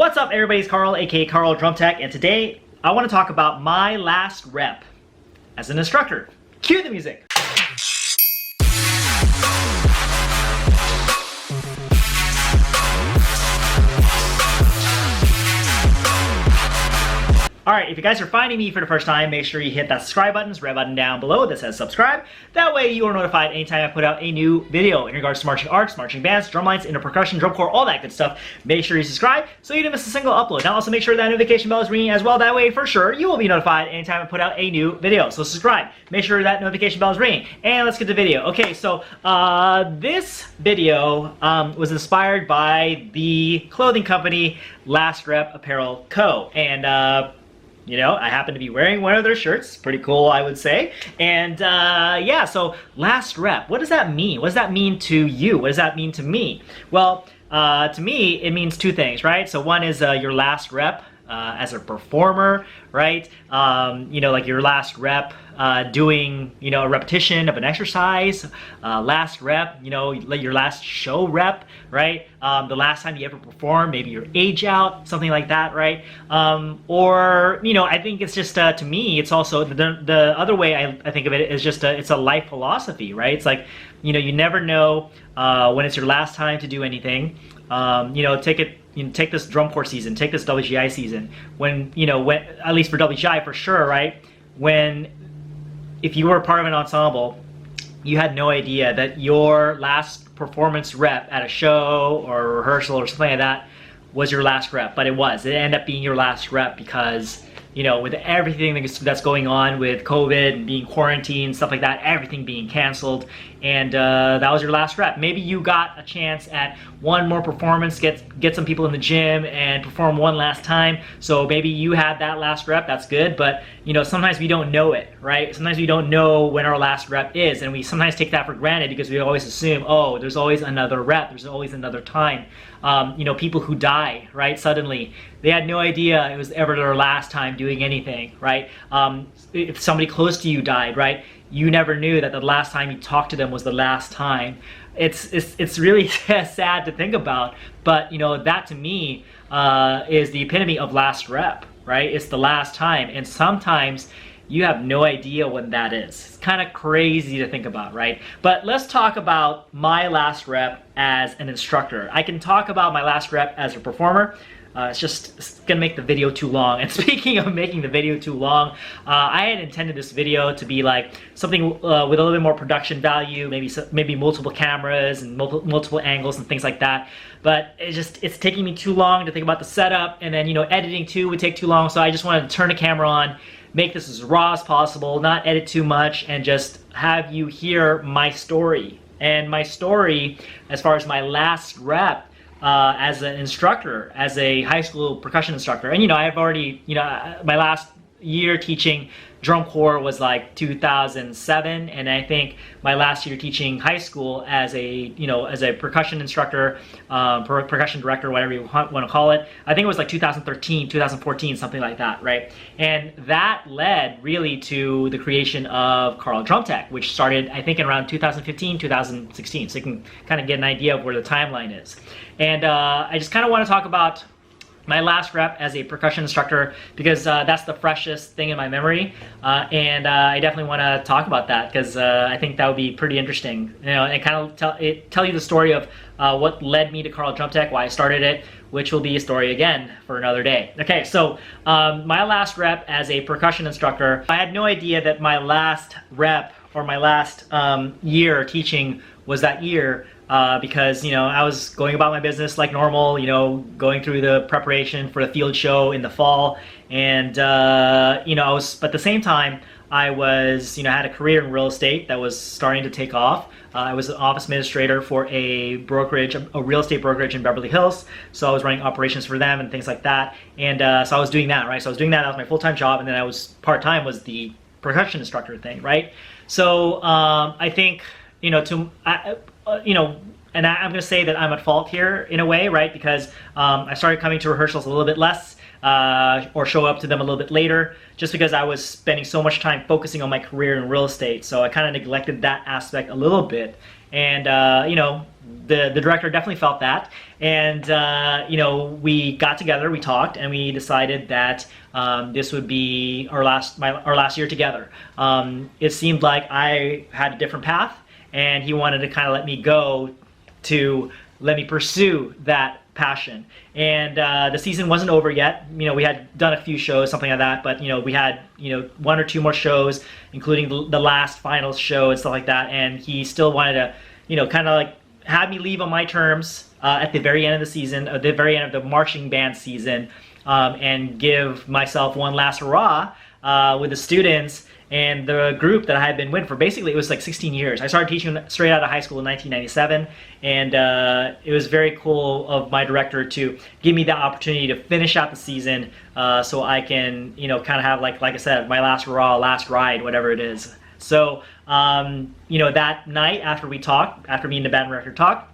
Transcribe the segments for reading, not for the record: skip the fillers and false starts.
What's up everybody, it's Carl, aka karldrumtech, and today I want to talk about my last rep as an instructor. Cue the music! Alright, if you guys are finding me for the first time, make sure you hit that subscribe button, red button down below that says subscribe. That way you are notified anytime I put out a new video in regards to marching arts, marching bands, drumlines, inner percussion, drum corps, all that good stuff. Make sure you subscribe so you don't miss a single upload. Now also make sure that notification bell is ringing as well. That way for sure you will be notified anytime I put out a new video. So subscribe, make sure that notification bell is ringing. And let's get to the video. Okay, so this video was inspired by the clothing company Last Rep Apparel Co. And you know, I happen to be wearing one of their shirts. Pretty cool, I would say. And yeah, so last rep, what does that mean? What does that mean to you? What does that mean to me? Well, to me, it means two things, right? So one is your last rep as a performer, right? You know, like your last rep doing, you know, a repetition of an exercise, last rep, you know, like your last show rep, right? The last time you ever performed, maybe your age out, something like that, right? Or, you know, I think it's just, to me, it's also, the other way I think of it is just, it's a life philosophy, right? It's like, you know, you never know when it's your last time to do anything. You know, take this drum corps season, take this WGI season, when, you know, when, at least for WGI for sure, right? If you were part of an ensemble, you had no idea that your last performance rep at a show or a rehearsal or something like that was your last rep, but it was. It ended up being your last rep because, you know, with everything that's going on with COVID and being quarantined, stuff like that, everything being canceled, and that was your last rep. Maybe you got a chance at one more performance, get some people in the gym and perform one last time. So maybe you had that last rep, that's good, but you know, sometimes we don't know it, right? Sometimes we don't know when our last rep is, and we sometimes take that for granted because we always assume, oh, there's always another rep, there's always another time. You know, people who die, right, suddenly, they had no idea it was ever their last time doing anything, right? If somebody close to you died, right, you never knew that the last time you talked to them was the last time. It's really sad to think about, but you know, that to me is the epitome of last rep, right? It's the last time, and sometimes you have no idea when that is. It's kind of crazy to think about, right? But let's talk about my last rep as an instructor. I can talk about my last rep as a performer. It's gonna make the video too long. And speaking of making the video too long, I had intended this video to be like something with a little bit more production value, maybe multiple cameras and multiple angles and things like that. But it's taking me too long to think about the setup, and then, you know, editing too would take too long. So I just wanted to turn the camera on, make this as raw as possible, not edit too much, and just have you hear my story. And my story, as far as my last rep, as an instructor, as a high school percussion instructor. And you know, I've already, you know, my last year teaching drum corps was like 2007, and I think my last year teaching high school as a, you know, as a percussion instructor, percussion director, whatever you want to call it, I think it was like 2013, 2014, something like that, right? And that led really to the creation of karldrumtech, which started, I think, in around 2015, 2016. So you can kind of get an idea of where the timeline is. And I just kind of want to talk about my last rep as a percussion instructor because that's the freshest thing in my memory, and I definitely want to talk about that because I think that would be pretty interesting. You know, and kind of tell you the story of what led me to karldrumtech, why I started it, which will be a story again for another day. Okay, so my last rep as a percussion instructor, I had no idea that my last rep or my last year teaching was that year. Because, you know, I was going about my business like normal, you know, going through the preparation for the field show in the fall, and you know, but at the same time, I was, you know, had a career in real estate that was starting to take off. I was an office administrator for a brokerage, a real estate brokerage in Beverly Hills, so I was running operations for them and things like that, and so I was doing that, right? So I was doing that, that was my full-time job, and then I was part-time was the percussion instructor thing, right? So I think, you know, you know, and I'm going to say that I'm at fault here in a way, right? Because I started coming to rehearsals a little bit less, or show up to them a little bit later, just because I was spending so much time focusing on my career in real estate. So I kind of neglected that aspect a little bit. and the director definitely felt that, and we got together, we talked, and we decided that this would be our last year together. It seemed like I had a different path, and he wanted to kind of let me go to let me pursue that passion. And the season wasn't over yet. We had done a few shows, something like that, but we had one or two more shows, including the last finals show and stuff like that. And he still wanted to kind of like have me leave on my terms at the very end of the season, at the very end of the marching band season, and give myself one last hurrah with the students and the group that I had been with for basically, it was like 16 years. I started teaching straight out of high school in 1997, and it was very cool of my director to give me that opportunity to finish out the season, so I can, kind of have, like I said, my last hurrah, last ride, whatever it is. So, that night after we talked, after me and the band director talked,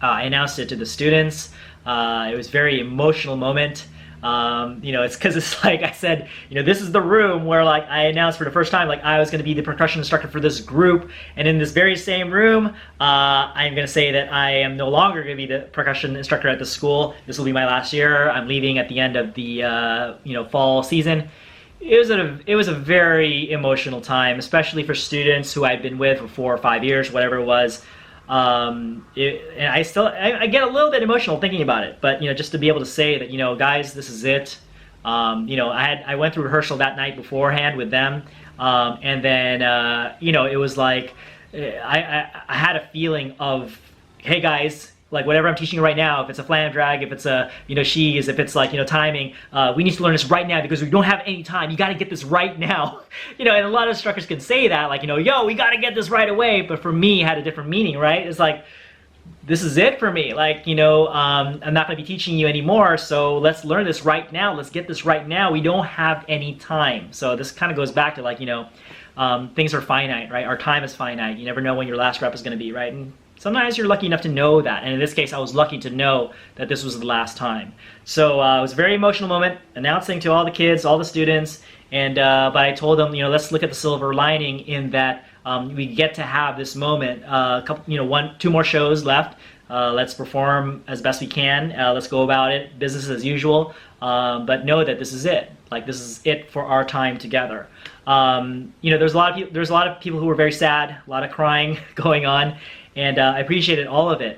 I announced it to the students. It was a very emotional moment. It's because it's like I said, this is the room where like I announced for the first time like I was going to be the percussion instructor for this group, and in this very same room, I'm going to say that I am no longer going to be the percussion instructor at the school. This will be my last year. I'm leaving at the end of the fall season. It was a very emotional time, especially for students who I'd been with for 4 or 5 years, whatever it was. And I get a little bit emotional thinking about it, but just to be able to say that guys, this is it. I went through rehearsal that night beforehand with them, and then it was like I had a feeling of, hey guys, like whatever I'm teaching right now, if it's a flam drag, if it's a she's, if it's like timing, we need to learn this right now because we don't have any time. You got to get this right now. And a lot of instructors can say that, like yo, we got to get this right away. But for me, it had a different meaning, right? It's like, this is it for me. Like I'm not going to be teaching you anymore. So let's learn this right now. Let's get this right now. We don't have any time. So this kind of goes back to like things are finite, right? Our time is finite. You never know when your last rep is going to be, right? And sometimes you're lucky enough to know that, and in this case I was lucky to know that this was the last time. So it was a very emotional moment, announcing to all the kids, all the students, and but I told them, let's look at the silver lining in that we get to have this moment. A couple, 2 more shows left. Let's perform as best we can. Let's go about it, business as usual. But know that this is it. Like this is it for our time together. There's a lot of people who were very sad, a lot of crying going on. And I appreciated all of it.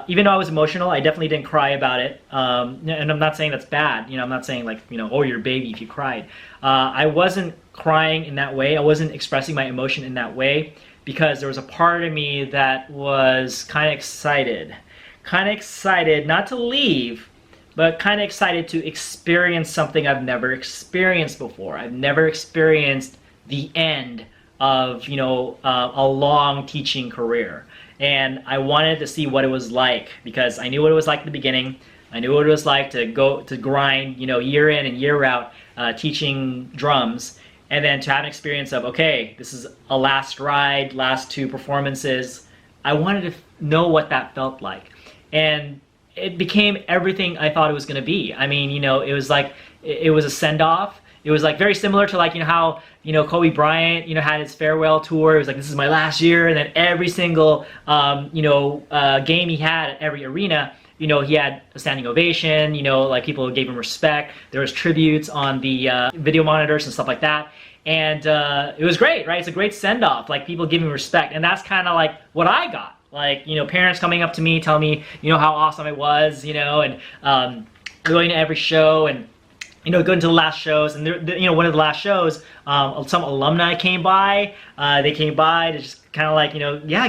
Even though I was emotional, I definitely didn't cry about it. And I'm not saying that's bad. I'm not saying like, oh, you're a baby if you cried. I wasn't crying in that way. I wasn't expressing my emotion in that way because there was a part of me that was kind of excited. Kind of excited, not to leave, but kind of excited to experience something I've never experienced before. I've never experienced the end of a long teaching career, and I wanted to see what it was like because I knew what it was like at the beginning. I knew what it was like to go to grind year in and year out teaching drums, and then to have an experience of, okay, this is a last ride, last 2 performances. I wanted to know what that felt like, and it became everything I thought it was going to be. I mean, it was like it was a send-off. It was like very similar to like how Kobe Bryant had his farewell tour. It was like, this is my last year, and then every single game he had at every arena, he had a standing ovation. Like people gave him respect. There was tributes on the video monitors and stuff like that, and it was great, right? It's a great send off, like people giving respect, and that's kind of like what I got. Like parents coming up to me, telling me how awesome it was, and going to every show and going to the last shows, and one of the last shows, some alumni came by. They came by to just kind of like,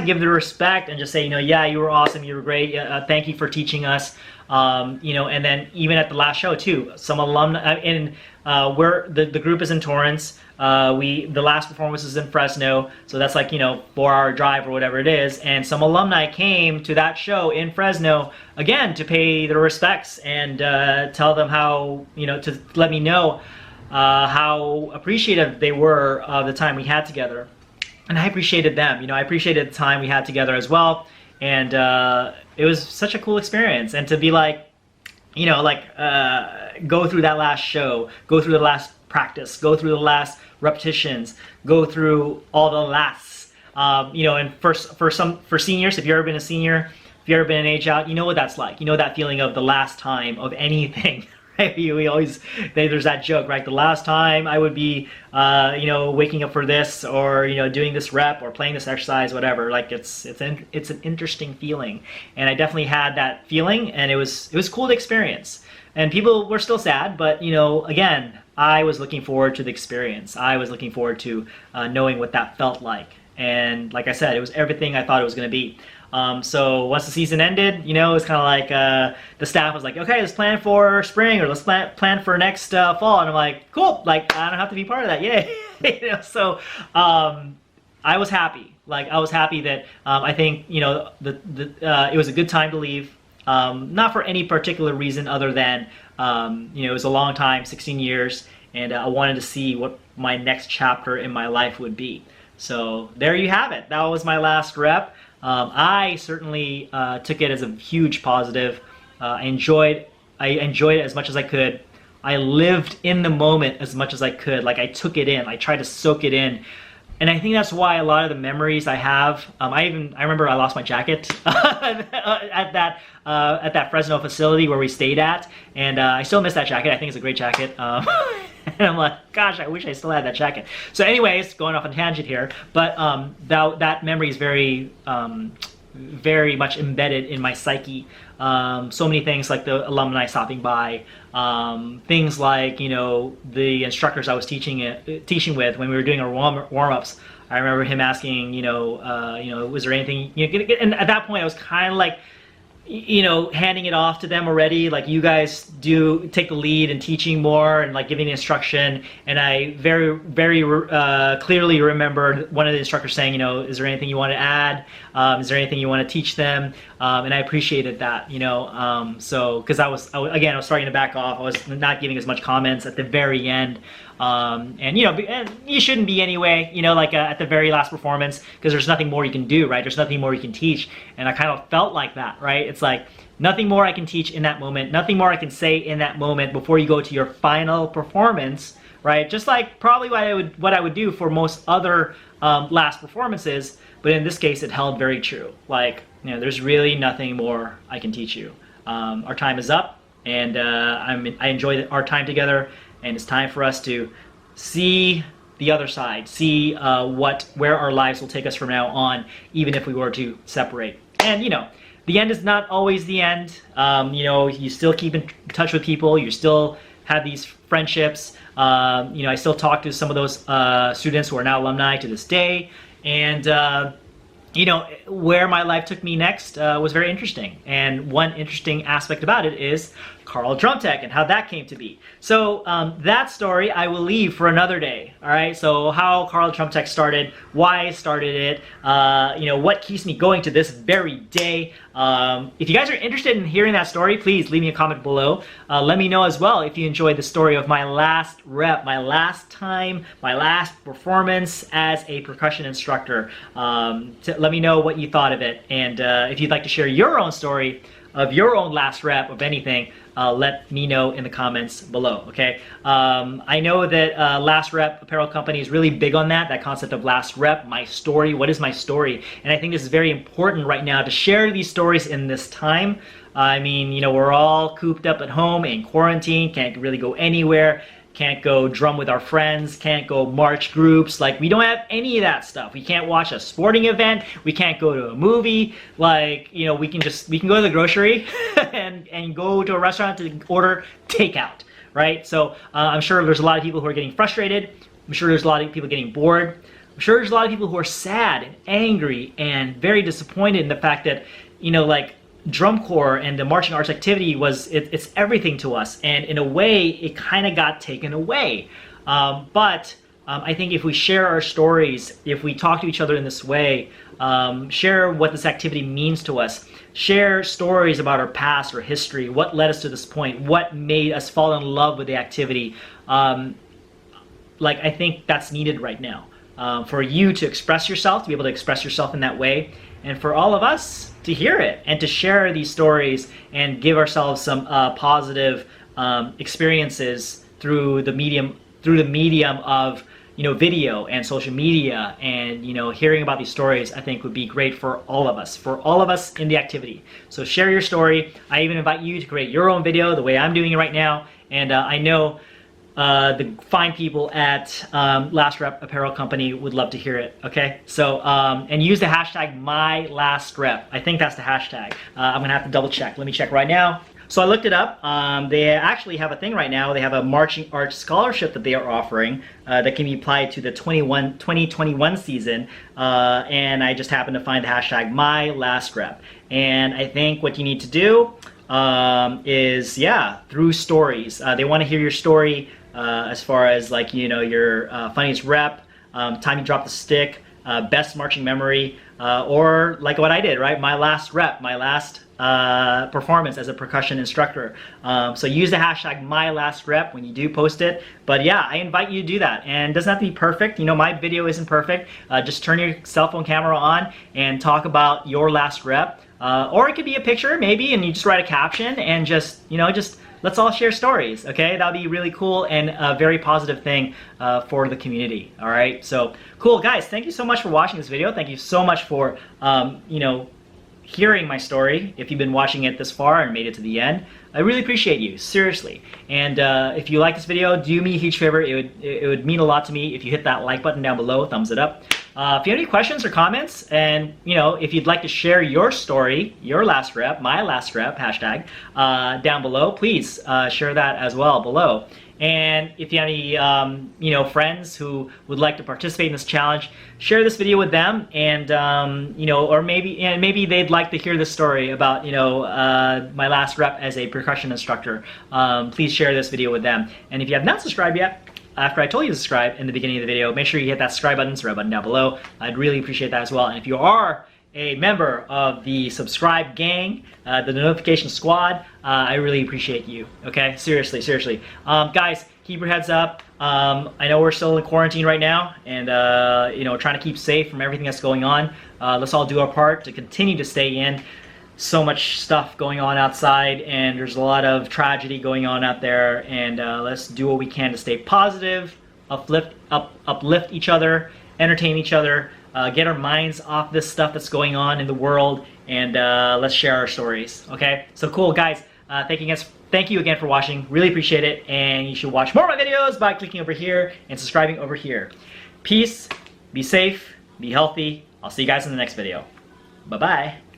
give their respect and just say, yeah, you were awesome, you were great. Thank you for teaching us. And then even at the last show too, some alumni, and where the group is in Torrance. The last performance is in Fresno, so that's like 4-hour drive or whatever it is, and some alumni came to that show in Fresno again to pay their respects and tell them how to let me know how appreciative they were of the time we had together, and I appreciated them. I appreciated the time we had together as well, and it was such a cool experience. And to be like go through that last show, go through the last practice, go through the last repetitions, go through all the lasts, And for seniors, if you've ever been a senior, if you've ever been an age out, you know what that's like. You know that feeling of the last time of anything. Right? We always, there's that joke, right? The last time I would be, waking up for this, or doing this rep, or playing this exercise, whatever. Like it's an interesting feeling, and I definitely had that feeling, and it was cool to experience. And people were still sad, but again, I was looking forward to the experience. I was looking forward to knowing what that felt like, and like I said, it was everything I thought it was going to be. So once the season ended, it was kind of like the staff was like, okay, let's plan for spring, or let's plan for next fall. And I'm like, cool, like I don't have to be part of that, yay. So I was happy. Like I was happy that I think it was a good time to leave. Not for any particular reason other than it was a long time, 16 years, and I wanted to see what my next chapter in my life would be. So there you have it. That was my last rep. I certainly took it as a huge positive. I enjoyed it as much as I could. I lived in the moment as much as I could. Like I took it in. I tried to soak it in. And I think that's why a lot of the memories I have. I remember I lost my jacket at that Fresno facility where we stayed at, and I still miss that jacket. I think it's a great jacket. And I'm like, gosh, I wish I still had that jacket. So anyways, going off on a tangent here, but that memory is very much embedded in my psyche. So many things like the alumni stopping by, things like the instructors I was teaching with when we were doing our warm-ups. I remember him asking, was there anything, and at that point I was kind of like, handing it off to them already, like you guys do take the lead in teaching more and like giving the instruction. And I very clearly remembered one of the instructors saying, is there anything you want to add? Is there anything you want to teach them? And I appreciated that, so because I was starting to back off. I was not giving as much comments at the very end. And you shouldn't be anyway, at the very last performance, because there's nothing more you can do, right? There's nothing more you can teach. And I kind of felt like that, right? It's like nothing more I can teach in that moment, nothing more I can say in that moment before you go to your final performance, right? Just like probably what I would do for most other last performances, but in this case it held very true. Like, there's really nothing more I can teach you. Our time is up, and I enjoyed our time together. And it's time for us to see the other side, see where our lives will take us from now on, even if we were to separate. And the end is not always the end. You still keep in touch with people. You still have these friendships. I still talk to some of those students who are now alumni to this day. And where my life took me next was very interesting. And one interesting aspect about it is KarldRumtech and how that came to be. So that story I will leave for another day. All right. So how KarldRumtech started, why I started it, what keeps me going to this very day. If you guys are interested in hearing that story, please leave me a comment below. Let me know as well if you enjoyed the story of my last rep, my last time, my last performance as a percussion instructor. Let me know what you thought of it, and if you'd like to share your own story of your own last rep of anything, let me know in the comments below, okay? I know that Last Rep Apparel Company is really big on that concept of last rep, my story, what is my story? And I think this is very important right now to share these stories in this time. I mean, we're all cooped up at home in quarantine, can't really go anywhere, can't go drum with our friends, can't go march groups. Like, we don't have any of that stuff. We can't watch a sporting event, we can't go to a movie. Like, we can go to the grocery and go to a restaurant to order takeout, right? So I'm sure there's a lot of people who are getting frustrated. I'm sure there's a lot of people getting bored. I'm sure there's a lot of people who are sad and angry and very disappointed in the fact that, drum corps and the marching arts activity it's everything to us, and in a way it kind of got taken away. But I think if we share our stories, if we talk to each other in this way, share what this activity means to us, share stories about our past or history, what led us to this point, what made us fall in love with the activity, I think that's needed right now. For you to express yourself, to be able to express yourself in that way, and for all of us to hear it and to share these stories and give ourselves some positive experiences through the medium of video and social media, and hearing about these stories, I think would be great for all of us in the activity. So share your story. I even invite you to create your own video the way I'm doing it right now, and I know the fine people at Last Rep Apparel Company would love to hear it. Okay, so and use the hashtag #MyLastRep. I think that's the hashtag. I'm gonna have to double check. Let me check right now. So I looked it up. They actually have a thing right now. They have a marching arts scholarship that they are offering that can be applied to the 2021 season. And I just happened to find the hashtag #MyLastRep. And I think what you need to do is, through stories. They want to hear your story as far as your funniest rep, time you dropped the stick, best marching memory, or like what I did, right? My last rep, my last performance as a percussion instructor. So use the hashtag #MyLastRep when you do post it. But yeah, I invite you to do that. And it doesn't have to be perfect. My video isn't perfect. Just turn your cell phone camera on and talk about your last rep. Or it could be a picture maybe, and you just write a caption and just let's all share stories, okay? That'll be really cool and a very positive thing for the community, all right? So cool, guys, thank you so much for watching this video. Thank you so much for, hearing my story. If you've been watching it this far and made it to the end, I really appreciate you, seriously. And if you like this video, do me a huge favor. It would mean a lot to me if you hit that like button down below, thumbs it up. If you have any questions or comments, and if you'd like to share your story, your last rep, my last rep, hashtag, down below, please share that as well below. And if you have any friends who would like to participate in this challenge, share this video with them, and or maybe they'd like to hear this story about my last rep as a percussion instructor. Please share this video with them. And if you have not subscribed yet, after I told you to subscribe in the beginning of the video, make sure you hit that subscribe button, red button down below. I'd really appreciate that as well. And if you are a member of the subscribe gang, the notification squad, I really appreciate you. Okay, seriously. Guys, keep your heads up. I know we're still in quarantine right now, and trying to keep safe from everything that's going on. Let's all do our part to continue to stay in. So much stuff going on outside, and there's a lot of tragedy going on out there, and let's do what we can to stay positive, uplift each other, entertain each other, get our minds off this stuff that's going on in the world, and let's share our stories. Okay, so cool, guys. Thank you again for watching. Really appreciate it, and you should watch more of my videos by clicking over here and subscribing over here. Peace, be safe, be healthy. I'll see you guys in the next video. Bye-bye.